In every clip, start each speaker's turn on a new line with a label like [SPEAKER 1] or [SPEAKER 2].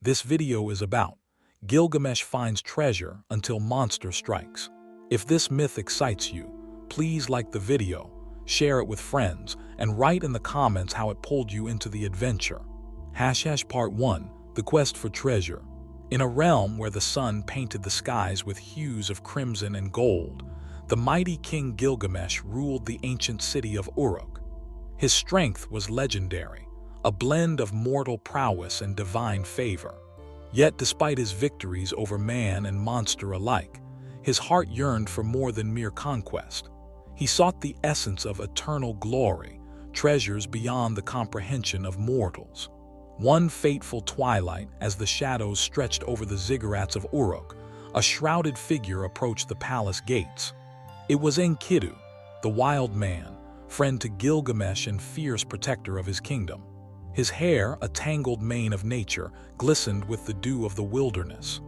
[SPEAKER 1] this video is about. Gilgamesh finds treasure until monster strikes. If this myth excites you, please like the video, share it with friends, and write in the comments how it pulled you into the adventure. Part 1. The Quest for Treasure. In a realm where the sun painted the skies with hues of crimson and gold, the mighty king Gilgamesh ruled the ancient city of Uruk. His strength was legendary, a blend of mortal prowess and divine favor. Yet despite his victories over man and monster alike, his heart yearned for more than mere conquest. He sought the essence of eternal glory, treasures beyond the comprehension of mortals. One fateful twilight, as the shadows stretched over the ziggurats of Uruk, a shrouded figure approached the palace gates. It was Enkidu, the wild man, friend to Gilgamesh and fierce protector of his kingdom. His hair, a tangled mane of nature, glistened with the dew of the wilderness.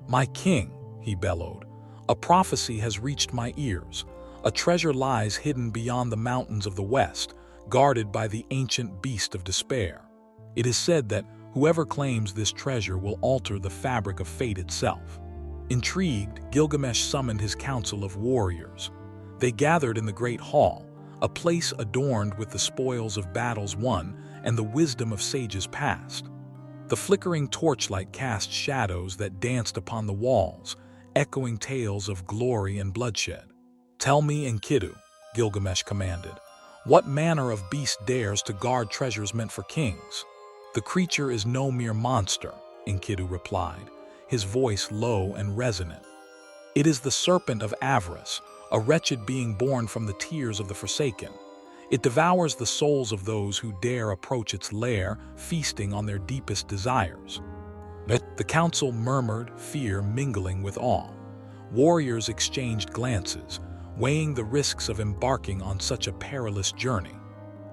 [SPEAKER 1] "My king," he bellowed, "a prophecy has reached my ears. A treasure lies hidden beyond the mountains of the west, guarded by the ancient beast of despair. It is said that whoever claims this treasure will alter the fabric of fate itself." Intrigued, Gilgamesh summoned his council of warriors. They gathered in the great hall, a place adorned with the spoils of battles won and the wisdom of sages past. The flickering torchlight cast shadows that danced upon the walls, echoing tales of glory and bloodshed. "Tell me, Enkidu," Gilgamesh commanded, "what manner of beast dares to guard treasures meant for kings?" "The creature is no mere monster," Enkidu replied, his voice low and resonant. "It is the serpent of avarice, a wretched being born from the tears of the forsaken. It devours the souls of those who dare approach its lair, feasting on their deepest desires." The council murmured, fear mingling with awe. Warriors exchanged glances, weighing the risks of embarking on such a perilous journey.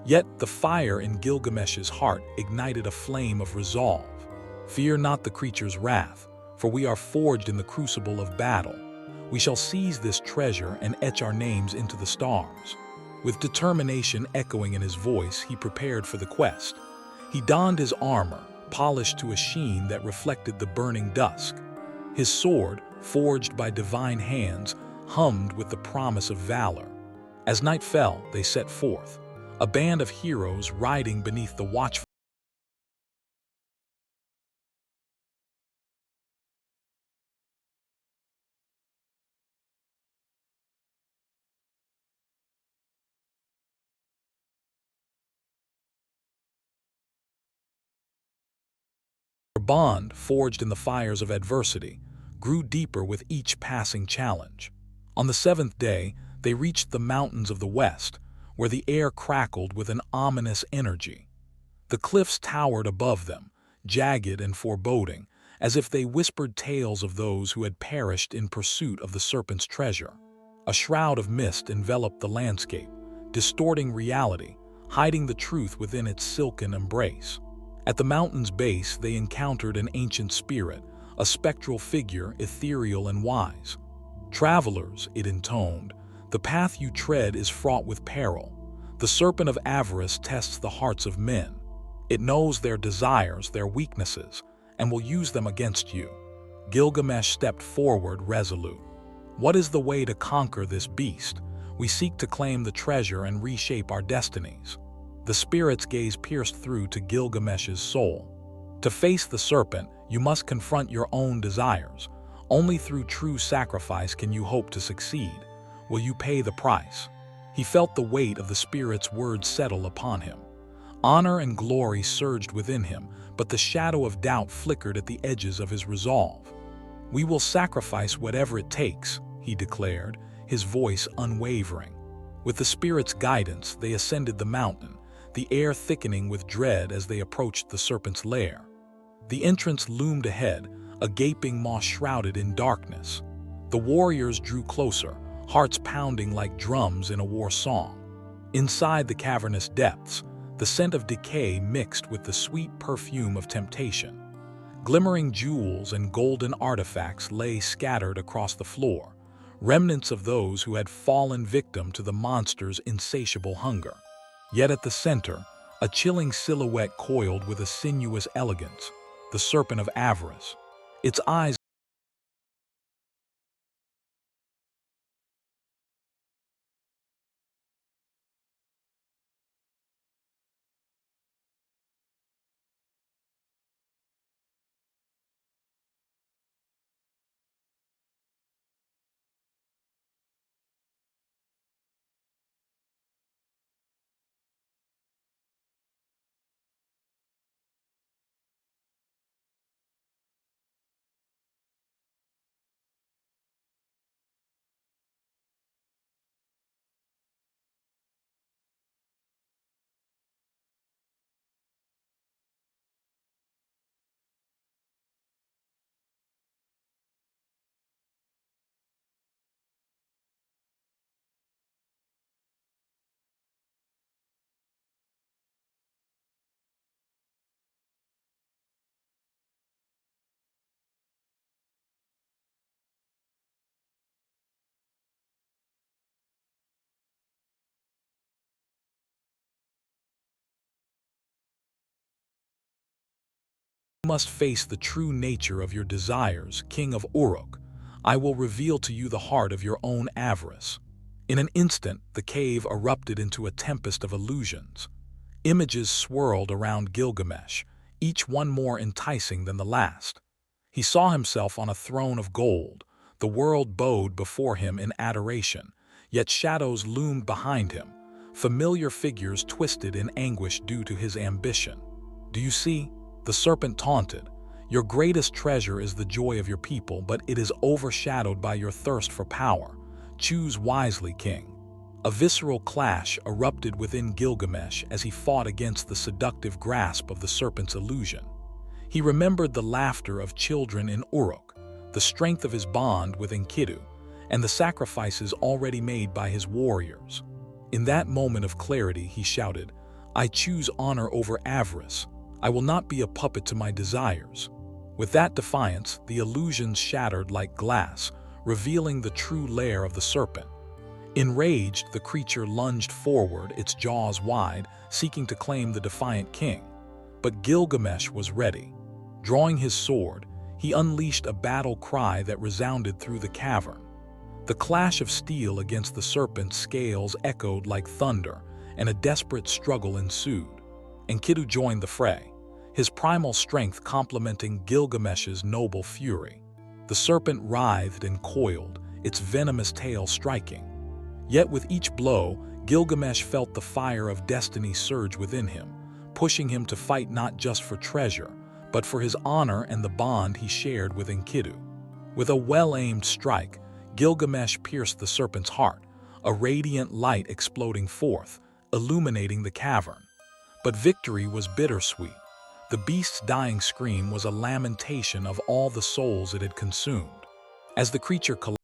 [SPEAKER 1] Yet the fire in Gilgamesh's heart ignited a flame of resolve. "Fear not the creature's wrath, for we are forged in the crucible of battle. We shall seize this treasure and etch our names into the stars." With determination echoing in his voice, he prepared for the quest. He donned his armor, polished to a sheen that reflected the burning dusk. His sword, forged by divine hands, hummed with the promise of valor. As night fell, they set forth, a band of heroes riding beneath the watchful bond, forged in the fires of adversity, grew deeper with each passing challenge. On the seventh day, they reached the mountains of the west, where the air crackled with an ominous energy. The cliffs towered above them, jagged and foreboding, as if they whispered tales of those who had perished in pursuit of the serpent's treasure. A shroud of mist enveloped the landscape, distorting reality, hiding the truth within its silken embrace. At the mountain's base, they encountered an ancient spirit, a spectral figure, ethereal and wise. "Travelers," it intoned, "the path you tread is fraught with peril. The serpent of avarice tests the hearts of men. It knows their desires, their weaknesses, and will use them against you." Gilgamesh stepped forward, resolute. "What is the way to conquer this beast? We seek to claim the treasure and reshape our destinies." The spirit's gaze pierced through to Gilgamesh's soul. "To face the serpent, you must confront your own desires. Only through true sacrifice can you hope to succeed. Will you pay the price?" He felt the weight of the spirit's words settle upon him. Honor and glory surged within him, but the shadow of doubt flickered at the edges of his resolve. "We will sacrifice whatever it takes," he declared, his voice unwavering. With the spirit's guidance, they ascended the mountain, the air thickening with dread as they approached the serpent's lair. The entrance loomed ahead, a gaping maw shrouded in darkness. The warriors drew closer, hearts pounding like drums in a war song. Inside the cavernous depths, the scent of decay mixed with the sweet perfume of temptation. Glimmering jewels and golden artifacts lay scattered across the floor, remnants of those who had fallen victim to the monster's insatiable hunger. Yet at the center, a chilling silhouette coiled with a sinuous elegance, the serpent of avarice. Its eyes must face the true nature of your desires, King of Uruk. I will reveal to you the heart of your own avarice. In an instant, the cave erupted into a tempest of illusions. Images swirled around Gilgamesh, each one more enticing than the last. He saw himself on a throne of gold. The world bowed before him in adoration, yet shadows loomed behind him, familiar figures twisted in anguish due to his ambition. Do you see? The serpent taunted. Your greatest treasure is the joy of your people, but it is overshadowed by your thirst for power. Choose wisely, king. A visceral clash erupted within Gilgamesh as he fought against the seductive grasp of the serpent's illusion. He remembered the laughter of children in Uruk, the strength of his bond with Enkidu, and the sacrifices already made by his warriors. In that moment of clarity, he shouted, "I choose honor over avarice. I will not be a puppet to my desires." With that defiance, the illusions shattered like glass, revealing the true lair of the serpent. Enraged, the creature lunged forward, its jaws wide, seeking to claim the defiant king. But Gilgamesh was ready. Drawing his sword, he unleashed a battle cry that resounded through the cavern. The clash of steel against the serpent's scales echoed like thunder, and a desperate struggle ensued. Enkidu joined the fray, his primal strength complementing Gilgamesh's noble fury. The serpent writhed and coiled, its venomous tail striking. Yet with each blow, Gilgamesh felt the fire of destiny surge within him, pushing him to fight not just for treasure, but for his honor and the bond he shared with Enkidu. With a well-aimed strike, Gilgamesh pierced the serpent's heart, a radiant light exploding forth, illuminating the cavern. But victory was bittersweet. The beast's dying scream was a lamentation of all the souls it had consumed. As the creature collapsed,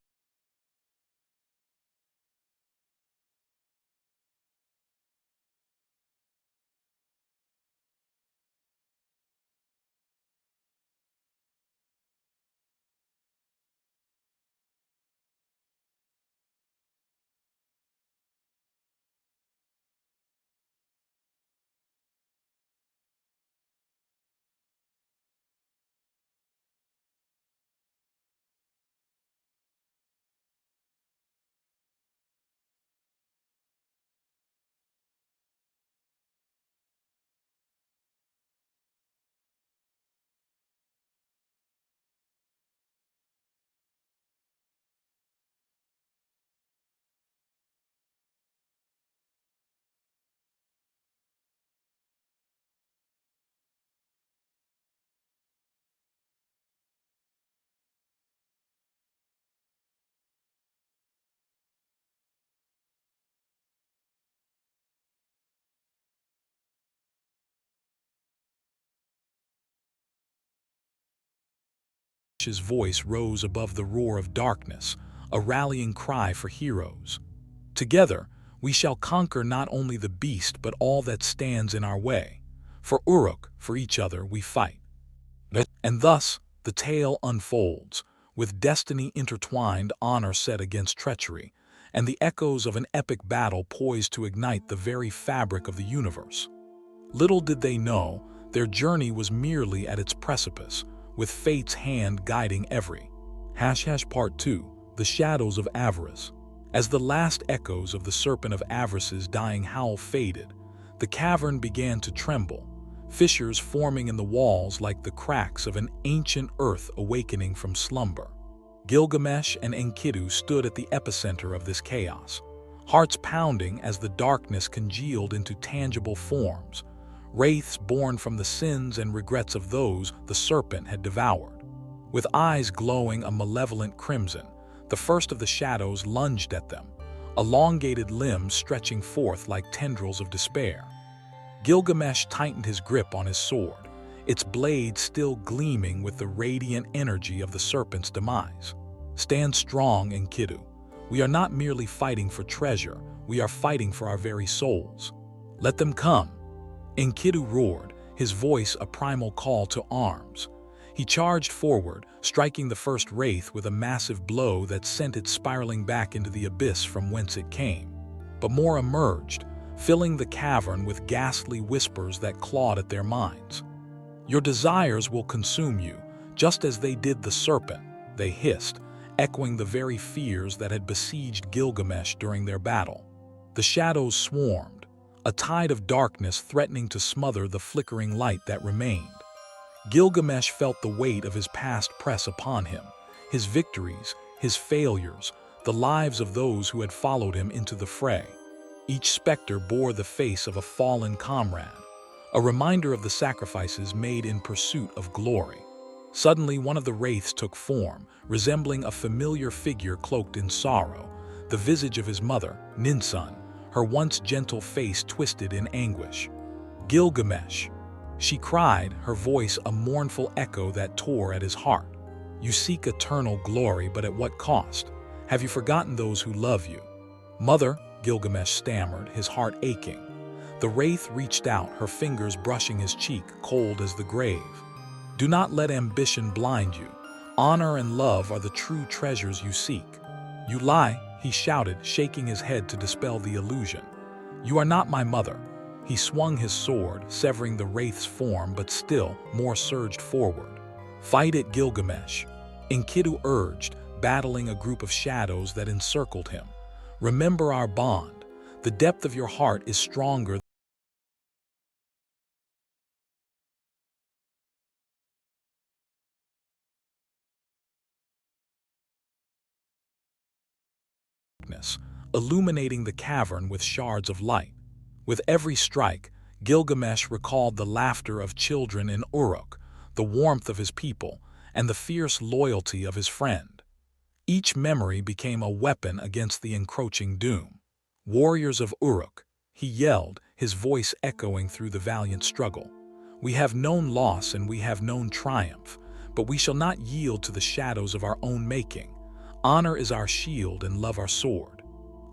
[SPEAKER 1] his voice rose above the roar of darkness, a rallying cry for heroes. Together, we shall conquer not only the beast but all that stands in our way. For Uruk, for each other, we fight. And thus, the tale unfolds, with destiny intertwined, honor set against treachery, and the echoes of an epic battle poised to ignite the very fabric of the universe. Little did they know Their journey was merely at its precipice, with fate's hand guiding every. Part 2. The Shadows of Avarice. As the last echoes of the serpent of avarice's dying howl faded, the cavern began to tremble, fissures forming in the walls like the cracks of an ancient earth awakening from slumber. Gilgamesh and Enkidu stood at the epicenter of this chaos, hearts pounding as the darkness congealed into tangible forms, wraiths born from the sins and regrets of those the serpent had devoured. With eyes glowing a malevolent crimson, the first of the shadows lunged at them, elongated limbs stretching forth like tendrils of despair. Gilgamesh tightened his grip on his sword, its blade still gleaming with the radiant energy of the serpent's demise. Stand strong, Enkidu. We are not merely fighting for treasure, we are fighting for our very souls. Let them come. Enkidu roared, his voice a primal call to arms. He charged forward, striking the first wraith with a massive blow that sent it spiraling back into the abyss from whence it came. But more emerged, filling the cavern with ghastly whispers that clawed at their minds. Your desires will consume you, just as they did the serpent, they hissed, echoing the very fears that had besieged Gilgamesh during their battle. The shadows swarmed, a tide of darkness threatening to smother the flickering light that remained. Gilgamesh felt the weight of his past press upon him, his victories, his failures, the lives of those who had followed him into the fray. Each specter bore the face of a fallen comrade, a reminder of the sacrifices made in pursuit of glory. Suddenly, one of the wraiths took form, resembling a familiar figure cloaked in sorrow, the visage of his mother, Ninsun, her once gentle face twisted in anguish. Gilgamesh, she cried, her voice a mournful echo that tore at his heart. You seek eternal glory, but at what cost? Have you forgotten those who love you? Mother, Gilgamesh stammered, his heart aching. The wraith reached out, her fingers brushing his cheek, cold as the grave. Do not let ambition blind you. Honor and love are the true treasures you seek. You lie, he shouted, shaking his head to dispel the illusion. You are not my mother. He swung his sword, severing the wraith's form, but still more surged forward. Fight it, Gilgamesh. Enkidu urged, battling a group of shadows that encircled him. Remember our bond. The depth of your heart is stronger than darkness, illuminating the cavern with shards of light. With every strike, Gilgamesh recalled the laughter of children in Uruk, the warmth of his people, and the fierce loyalty of his friend. Each memory became a weapon against the encroaching doom. Warriors of Uruk, he yelled, his voice echoing through the valiant struggle. We have known loss and we have known triumph, but we shall not yield to the shadows of our own making. Honor is our shield and love our sword.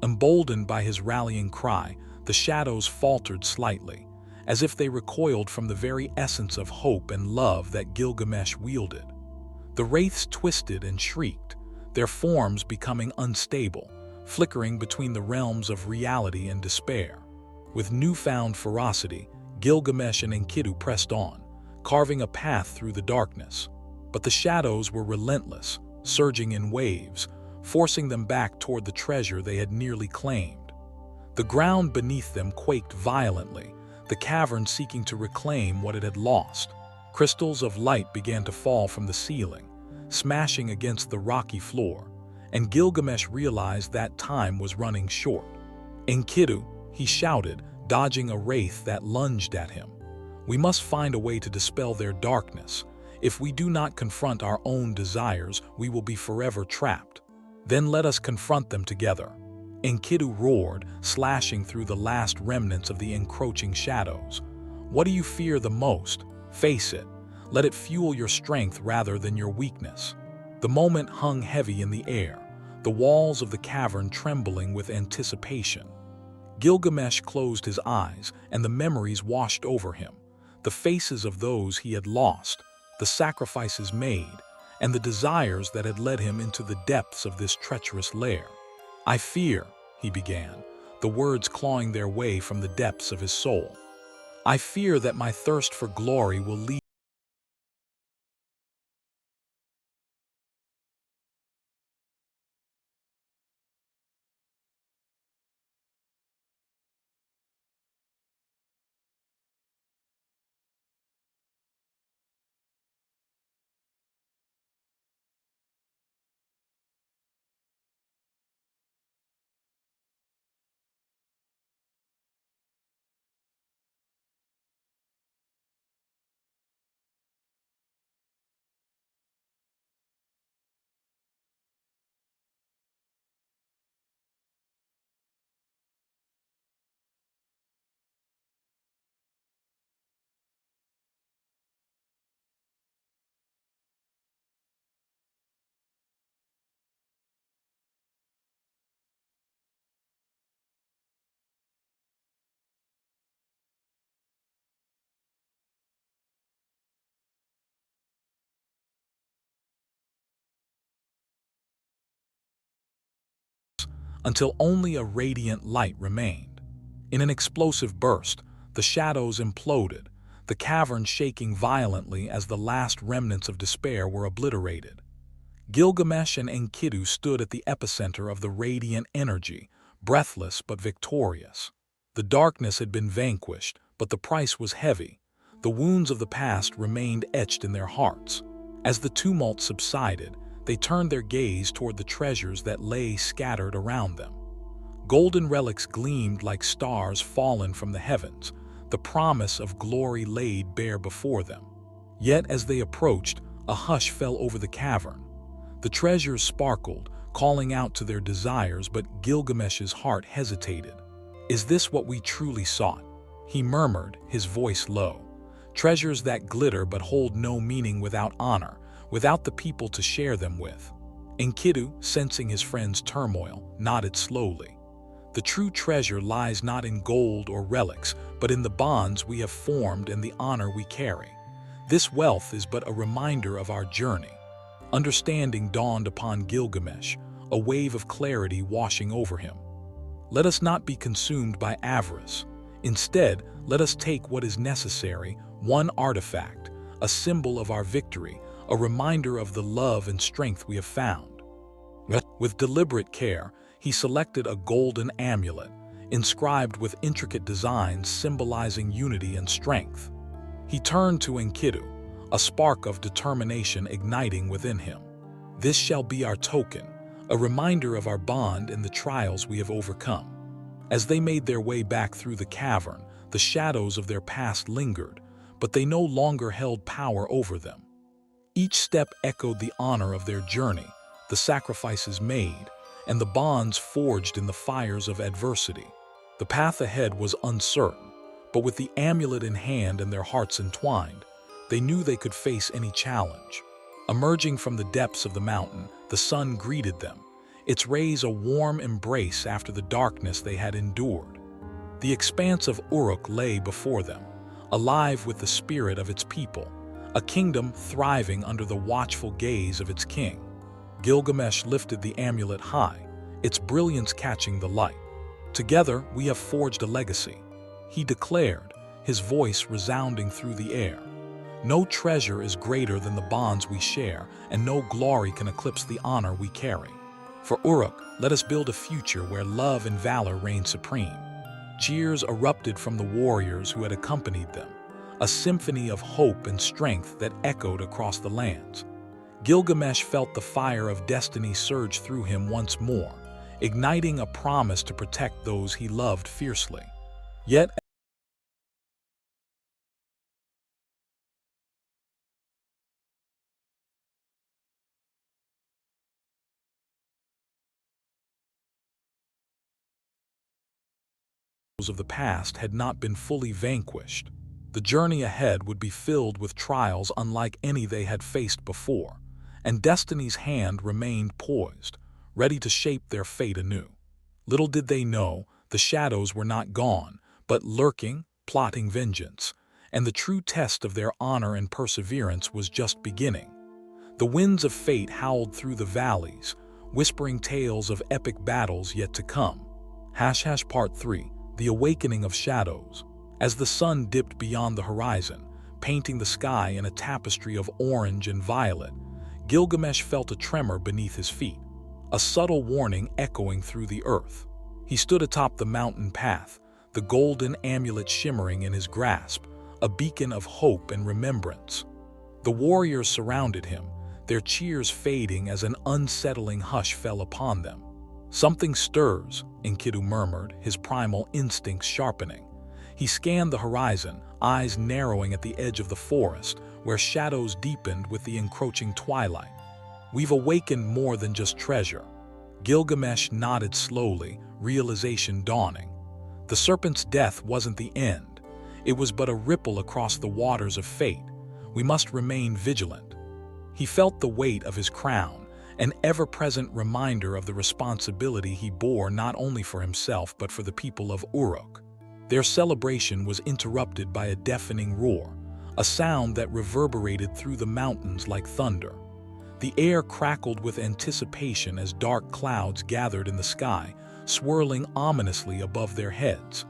[SPEAKER 1] Emboldened by his rallying cry, the shadows faltered slightly, as if they recoiled from the very essence of hope and love that Gilgamesh wielded. The wraiths twisted and shrieked, their forms becoming unstable, flickering between the realms of reality and despair. With newfound ferocity, Gilgamesh and Enkidu pressed on, carving a path through the darkness. But the shadows were relentless, surging in waves, forcing them back toward the treasure they had nearly claimed. The ground beneath them quaked violently, the cavern seeking to reclaim what it had lost. Crystals of light began to fall from the ceiling, smashing against the rocky floor, and Gilgamesh realized that time was running short. Enkidu, he shouted, dodging a wraith that lunged at him. We must find a way to dispel their darkness. If we do not confront our own desires, we will be forever trapped. Then let us confront them together. Enkidu roared, slashing through the last remnants of the encroaching shadows. What do you fear the most? Face it. Let it fuel your strength rather than your weakness. The moment hung heavy in the air, the walls of the cavern trembling with anticipation. Gilgamesh closed his eyes, and the memories washed over him. The faces of those he had lost, the sacrifices made, and the desires that had led him into the depths of this treacherous lair. I fear, he began, the words clawing their way from the depths of his soul. I fear that my thirst for glory will lead until only a radiant light remained. In an explosive burst, the shadows imploded, the cavern shaking violently as the last remnants of despair were obliterated. Gilgamesh and Enkidu stood at the epicenter of the radiant energy, breathless but victorious. The darkness had been vanquished, but the price was heavy. The wounds of the past remained etched in their hearts. As the tumult subsided, they turned their gaze toward the treasures that lay scattered around them. Golden relics gleamed like stars fallen from the heavens, the promise of glory laid bare before them. Yet as they approached, a hush fell over the cavern. The treasures sparkled, calling out to their desires, but Gilgamesh's heart hesitated. "Is this what we truly sought?" he murmured, his voice low. "Treasures that glitter but hold no meaning without honor, without the people to share them with." Enkidu, sensing his friend's turmoil, nodded slowly. "The true treasure lies not in gold or relics, but in the bonds we have formed and the honor we carry. This wealth is but a reminder of our journey." Understanding dawned upon Gilgamesh, a wave of clarity washing over him. "Let us not be consumed by avarice. Instead, let us take what is necessary, one artifact, a symbol of our victory, a reminder of the love and strength we have found." With deliberate care, he selected a golden amulet, inscribed with intricate designs symbolizing unity and strength. He turned to Enkidu, a spark of determination igniting within him. "This shall be our token, a reminder of our bond in the trials we have overcome." As they made their way back through the cavern, the shadows of their past lingered, but they no longer held power over them. Each step echoed the honor of their journey, the sacrifices made, and the bonds forged in the fires of adversity. The path ahead was uncertain, but with the amulet in hand and their hearts entwined, they knew they could face any challenge. Emerging from the depths of the mountain, the sun greeted them, its rays a warm embrace after the darkness they had endured. The expanse of Uruk lay before them, alive with the spirit of its people, a kingdom thriving under the watchful gaze of its king. Gilgamesh lifted the amulet high, its brilliance catching the light. "Together we have forged a legacy," he declared, his voice resounding through the air. "No treasure is greater than the bonds we share, and no glory can eclipse the honor we carry. For Uruk, let us build a future where love and valor reign supreme." Cheers erupted from the warriors who had accompanied them, a symphony of hope and strength that echoed across the lands. Gilgamesh felt the fire of destiny surge through him once more, igniting a promise to protect those he loved fiercely. Yet, of the past had not been fully vanquished. The journey ahead would be filled with trials unlike any they had faced before, and destiny's hand remained poised, ready to shape their fate anew. Little did they know, the shadows were not gone, but lurking, plotting vengeance, and the true test of their honor and perseverance was just beginning. The winds of fate howled through the valleys, whispering tales of epic battles yet to come. Part 3. The Awakening of Shadows. As the sun dipped beyond the horizon, painting the sky in a tapestry of orange and violet, Gilgamesh felt a tremor beneath his feet, a subtle warning echoing through the earth. He stood atop the mountain path, the golden amulet shimmering in his grasp, a beacon of hope and remembrance. The warriors surrounded him, their cheers fading as an unsettling hush fell upon them. "Something stirs," Enkidu murmured, his primal instincts sharpening. He scanned the horizon, eyes narrowing at the edge of the forest, where shadows deepened with the encroaching twilight. "We've awakened more than just treasure." Gilgamesh nodded slowly, realization dawning. The serpent's death wasn't the end. It was but a ripple across the waters of fate. We must remain vigilant. He felt the weight of his crown, an ever-present reminder of the responsibility he bore not only for himself but for the people of Uruk. Their celebration was interrupted by a deafening roar, a sound that reverberated through the mountains like thunder. The air crackled with anticipation as dark clouds gathered in the sky, swirling ominously above their heads.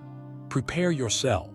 [SPEAKER 1] "Prepare yourselves."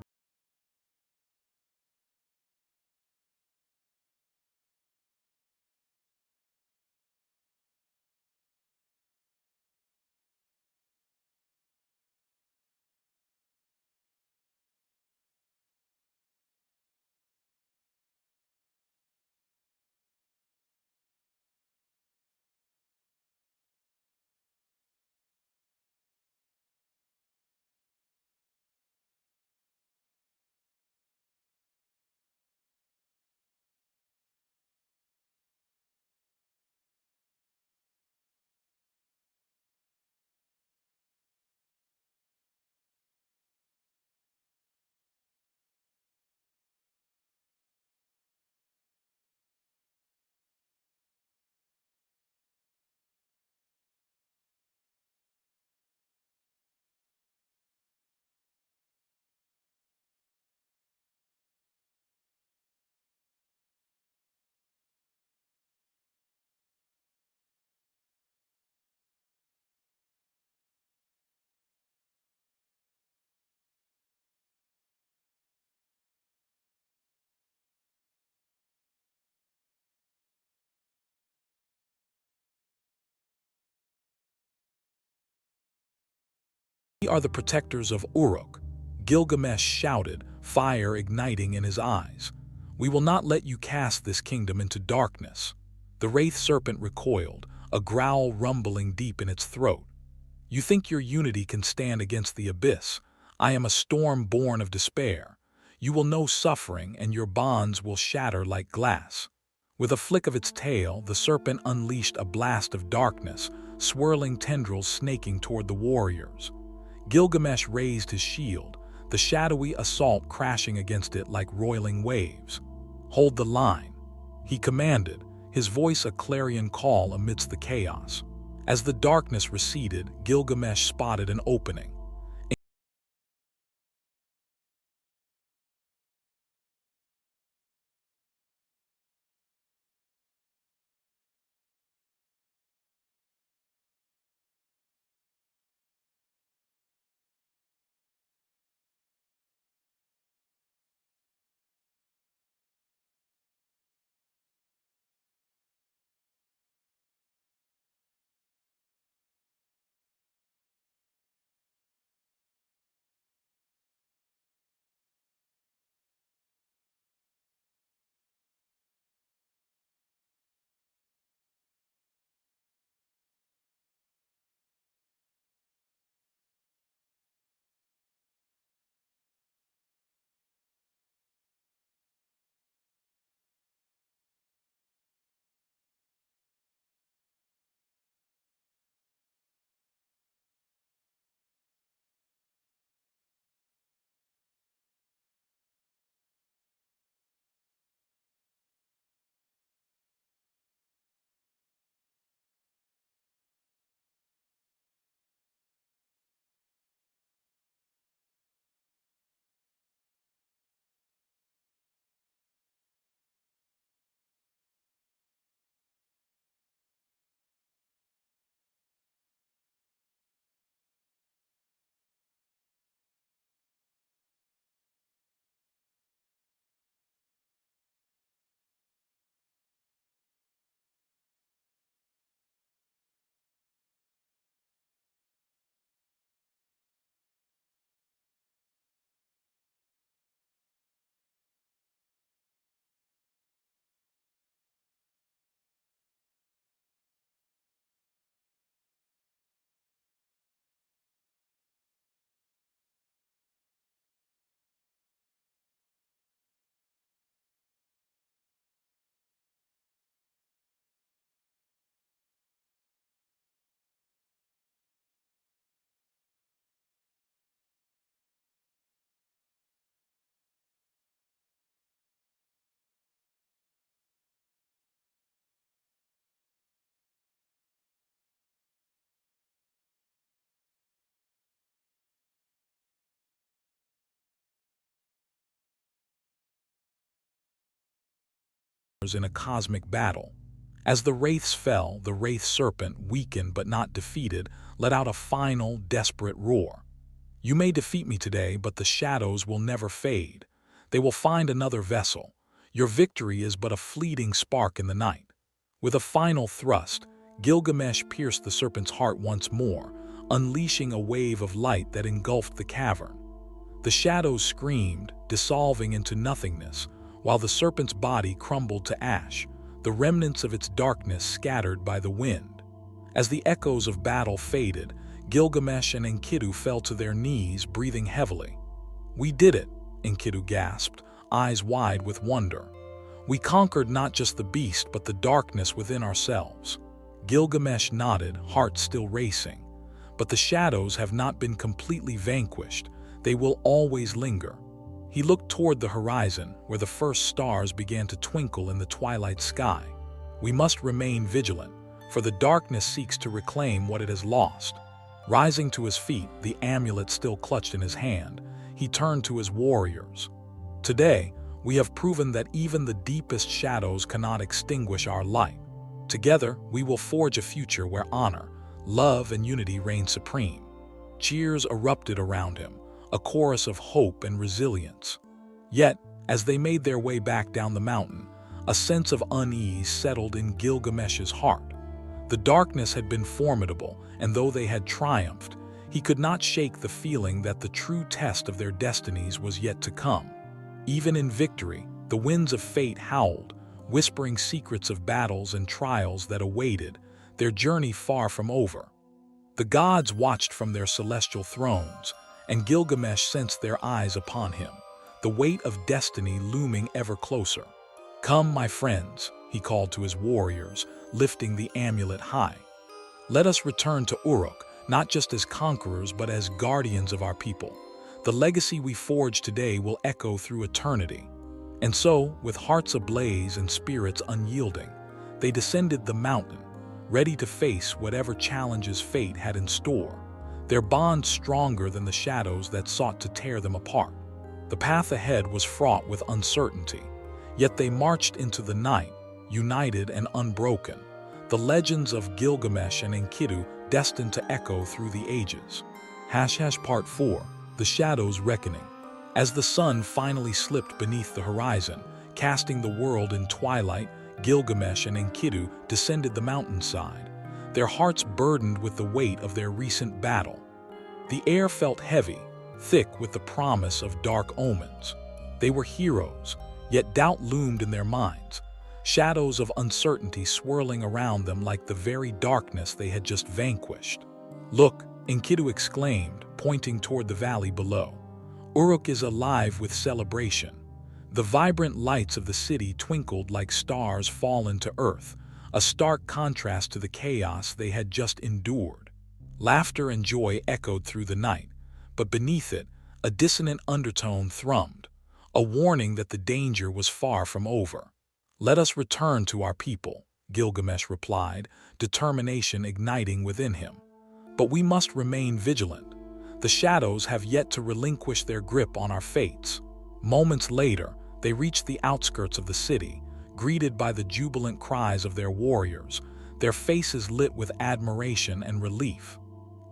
[SPEAKER 1] "We are the protectors of Uruk," Gilgamesh shouted, fire igniting in his eyes. "We will not let you cast this kingdom into darkness." The wraith serpent recoiled, a growl rumbling deep in its throat. "You think your unity can stand against the abyss? I am a storm born of despair. You will know suffering, and your bonds will shatter like glass." With a flick of its tail, the serpent unleashed a blast of darkness, swirling tendrils snaking toward the warriors. Gilgamesh raised his shield, the shadowy assault crashing against it like roiling waves. "Hold the line," he commanded, his voice a clarion call amidst the chaos. As the darkness receded, Gilgamesh spotted an opening. in a cosmic battle. As the wraiths fell, the wraith serpent, weakened but not defeated, let out a final, desperate roar. You may defeat me today, but the shadows will never fade. They will find another vessel. Your victory is but a fleeting spark in the night. With a final thrust, Gilgamesh pierced the serpent's heart once more, unleashing a wave of light that engulfed the cavern. The shadows screamed, dissolving into nothingness, while the serpent's body crumbled to ash, the remnants of its darkness scattered by the wind. As the echoes of battle faded, Gilgamesh and Enkidu fell to their knees, breathing heavily. "We did it," Enkidu gasped, eyes wide with wonder. "We conquered not just the beast but the darkness within ourselves." Gilgamesh nodded, heart still racing. "But the shadows have not been completely vanquished. They will always linger." He looked toward the horizon, where the first stars began to twinkle in the twilight sky. "We must remain vigilant, for the darkness seeks to reclaim what it has lost." Rising to his feet, the amulet still clutched in his hand, he turned to his warriors. "Today, we have proven that even the deepest shadows cannot extinguish our light. Together, we will forge a future where honor, love, and unity reign supreme." Cheers erupted around him, a chorus of hope and resilience. Yet, as they made their way back down the mountain, a sense of unease settled in Gilgamesh's heart. The darkness had been formidable, and though they had triumphed, he could not shake the feeling that the true test of their destinies was yet to come. Even in victory, the winds of fate howled, whispering secrets of battles and trials that awaited, their journey far from over. The gods watched from their celestial thrones, and Gilgamesh sensed their eyes upon him, the weight of destiny looming ever closer. "Come, my friends," he called to his warriors, lifting the amulet high. "Let us return to Uruk, not just as conquerors but as guardians of our people. The legacy we forge today will echo through eternity." And so, with hearts ablaze and spirits unyielding, they descended the mountain, ready to face whatever challenges fate had in store, their bond stronger than the shadows that sought to tear them apart. The path ahead was fraught with uncertainty, yet they marched into the night, united and unbroken, the legends of Gilgamesh and Enkidu destined to echo through the ages. Part 4. The Shadows Reckoning. As the sun finally slipped beneath the horizon, casting the world in twilight, Gilgamesh and Enkidu descended the mountainside, their hearts burdened with the weight of their recent battle. The air felt heavy, thick with the promise of dark omens. They were heroes, yet doubt loomed in their minds, shadows of uncertainty swirling around them like the very darkness they had just vanquished. "Look," Enkidu exclaimed, pointing toward the valley below. "Uruk is alive with celebration." The vibrant lights of the city twinkled like stars fallen to earth, a stark contrast to the chaos they had just endured. Laughter and joy echoed through the night, but beneath it, a dissonant undertone thrummed, a warning that the danger was far from over. "Let us return to our people," Gilgamesh replied, determination igniting within him. "But we must remain vigilant. The shadows have yet to relinquish their grip on our fates." Moments later, they reached the outskirts of the city, greeted by the jubilant cries of their warriors, their faces lit with admiration and relief.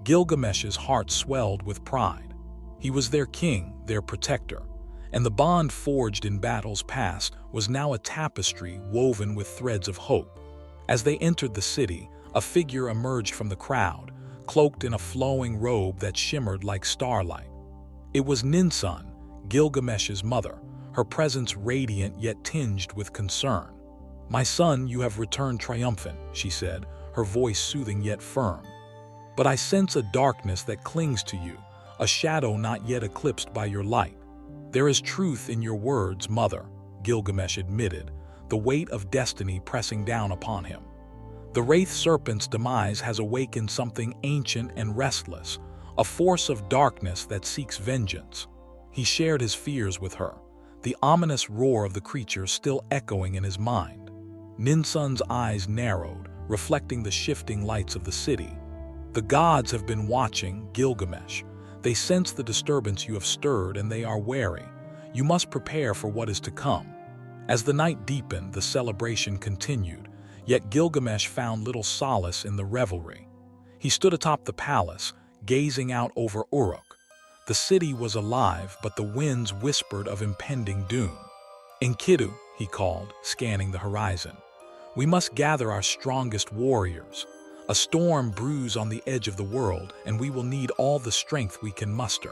[SPEAKER 1] Gilgamesh's heart swelled with pride. He was their king, their protector, and the bond forged in battles past was now a tapestry woven with threads of hope. As they entered the city, a figure emerged from the crowd, cloaked in a flowing robe that shimmered like starlight. It was Ninsun, Gilgamesh's mother, her presence radiant yet tinged with concern. "My son, you have returned triumphant," she said, her voice soothing yet firm. "But I sense a darkness that clings to you, a shadow not yet eclipsed by your light." "There is truth in your words, mother," Gilgamesh admitted, the weight of destiny pressing down upon him. "The wraith serpent's demise has awakened something ancient and restless, a force of darkness that seeks vengeance." He shared his fears with her, the ominous roar of the creature still echoing in his mind. Ninsun's eyes narrowed, reflecting the shifting lights of the city. "The gods have been watching, Gilgamesh. They sense the disturbance you have stirred and they are wary. You must prepare for what is to come." As the night deepened, the celebration continued, yet Gilgamesh found little solace in the revelry. He stood atop the palace, gazing out over Uruk. The city was alive, but the winds whispered of impending doom. "Enkidu," he called, scanning the horizon. "We must gather our strongest warriors. A storm brews on the edge of the world, and we will need all the strength we can muster."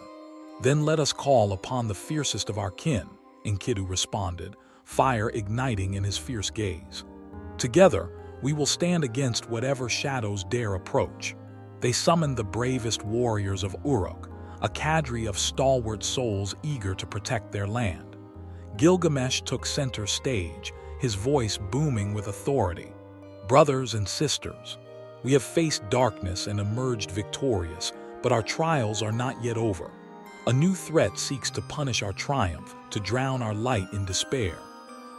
[SPEAKER 1] "Then let us call upon the fiercest of our kin," Enkidu responded, fire igniting in his fierce gaze. "Together, we will stand against whatever shadows dare approach." They summoned the bravest warriors of Uruk, a cadre of stalwart souls eager to protect their land. Gilgamesh took center stage, his voice booming with authority. "Brothers and sisters, we have faced darkness and emerged victorious, but our trials are not yet over. A new threat seeks to punish our triumph, to drown our light in despair.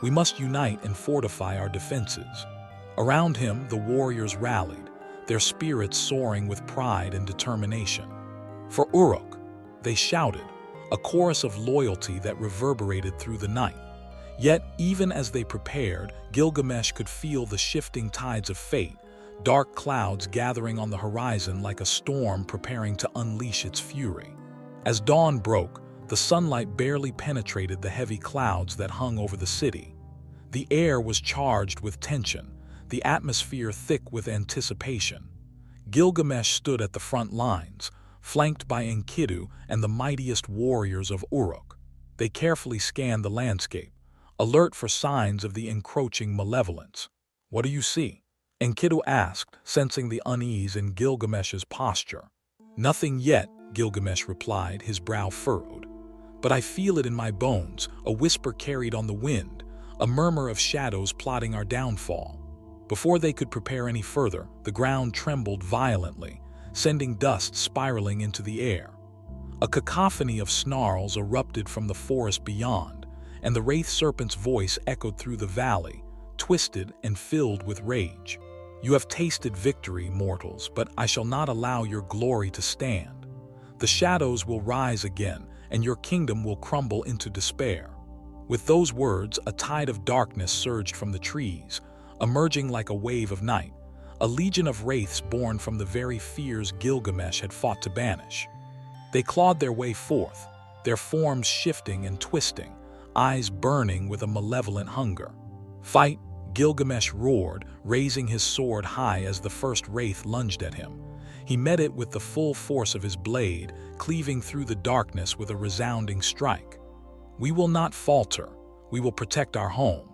[SPEAKER 1] We must unite and fortify our defenses." Around him, the warriors rallied, their spirits soaring with pride and determination. For Uruk, they shouted, a chorus of loyalty that reverberated through the night. Yet, even as they prepared, Gilgamesh could feel the shifting tides of fate, dark clouds gathering on the horizon like a storm preparing to unleash its fury. As dawn broke, the sunlight barely penetrated the heavy clouds that hung over the city. The air was charged with tension, the atmosphere thick with anticipation. Gilgamesh stood at the front lines, flanked by Enkidu and the mightiest warriors of Uruk. They carefully scanned the landscape, alert for signs of the encroaching malevolence. "What do you see?" Enkidu asked, sensing the unease in Gilgamesh's posture. "Nothing yet," Gilgamesh replied, his brow furrowed. "But I feel it in my bones, a whisper carried on the wind, a murmur of shadows plotting our downfall." Before they could prepare any further, the ground trembled violently, sending dust spiraling into the air. A cacophony of snarls erupted from the forest beyond, and the wraith serpent's voice echoed through the valley, twisted and filled with rage. "You have tasted victory, mortals, but I shall not allow your glory to stand. The shadows will rise again, and your kingdom will crumble into despair." With those words, a tide of darkness surged from the trees, emerging like a wave of night, a legion of wraiths born from the very fears Gilgamesh had fought to banish. They clawed their way forth, their forms shifting and twisting, eyes burning with a malevolent hunger. "Fight!" Gilgamesh roared, raising his sword high as the first wraith lunged at him. He met it with the full force of his blade, cleaving through the darkness with a resounding strike. "We will not falter. We will protect our home."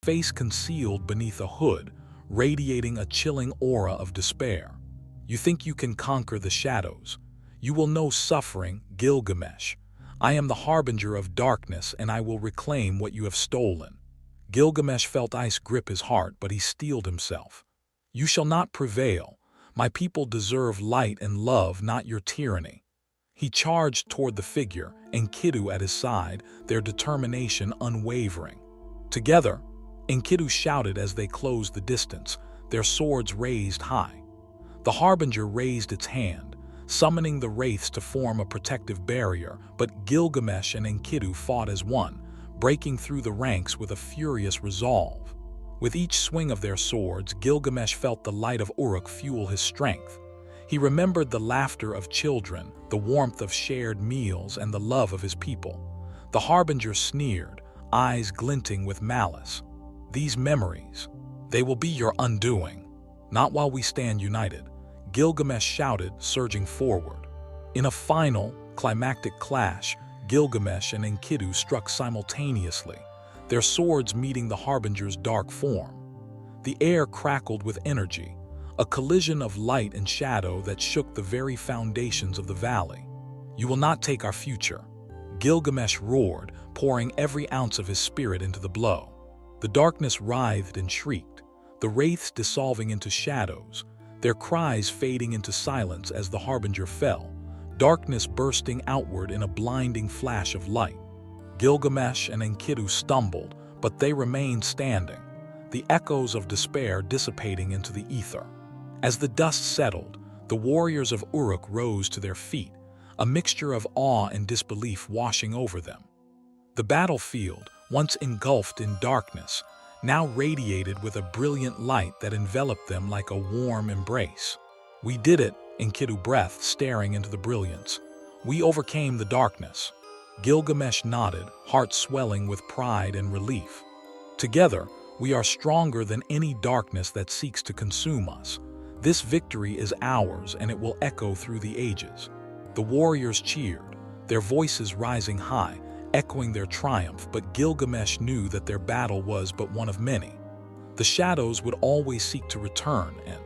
[SPEAKER 1] Face concealed beneath a hood, radiating a chilling aura of despair. "You think you can conquer the shadows. You will know suffering, Gilgamesh. I am the harbinger of darkness, and I will reclaim what you have stolen." Gilgamesh felt ice grip his heart, but he steeled himself. "You shall not prevail. My people deserve light and love, not your tyranny." He charged toward the figure, Enkidu at his side, their determination unwavering. Together, Enkidu shouted as they closed the distance, their swords raised high. The Harbinger raised its hand, summoning the wraiths to form a protective barrier, but Gilgamesh and Enkidu fought as one, breaking through the ranks with a furious resolve. With each swing of their swords, Gilgamesh felt the light of Uruk fuel his strength. He remembered the laughter of children, the warmth of shared meals, and the love of his people. The Harbinger sneered, eyes glinting with malice. "These memories, they will be your undoing. Not while we stand united," Gilgamesh shouted, surging forward. In a final, climactic clash, Gilgamesh and Enkidu struck simultaneously, their swords meeting the Harbinger's dark form. The air crackled with energy, a collision of light and shadow that shook the very foundations of the valley. "You will not take our future," Gilgamesh roared, pouring every ounce of his spirit into the blow. The darkness writhed and shrieked, the wraiths dissolving into shadows, their cries fading into silence as the Harbinger fell, darkness bursting outward in a blinding flash of light. Gilgamesh and Enkidu stumbled, but they remained standing, the echoes of despair dissipating into the ether. As the dust settled, the warriors of Uruk rose to their feet, a mixture of awe and disbelief washing over them. The battlefield, once engulfed in darkness, now radiated with a brilliant light that enveloped them like a warm embrace. "We did it," Enkidu breathed, staring into the brilliance. "We overcame the darkness." Gilgamesh nodded, heart swelling with pride and relief. "Together, we are stronger than any darkness that seeks to consume us. This victory is ours, and it will echo through the ages." The warriors cheered, their voices rising high, echoing their triumph, but Gilgamesh knew that their battle was but one of many. The shadows would always seek to return, and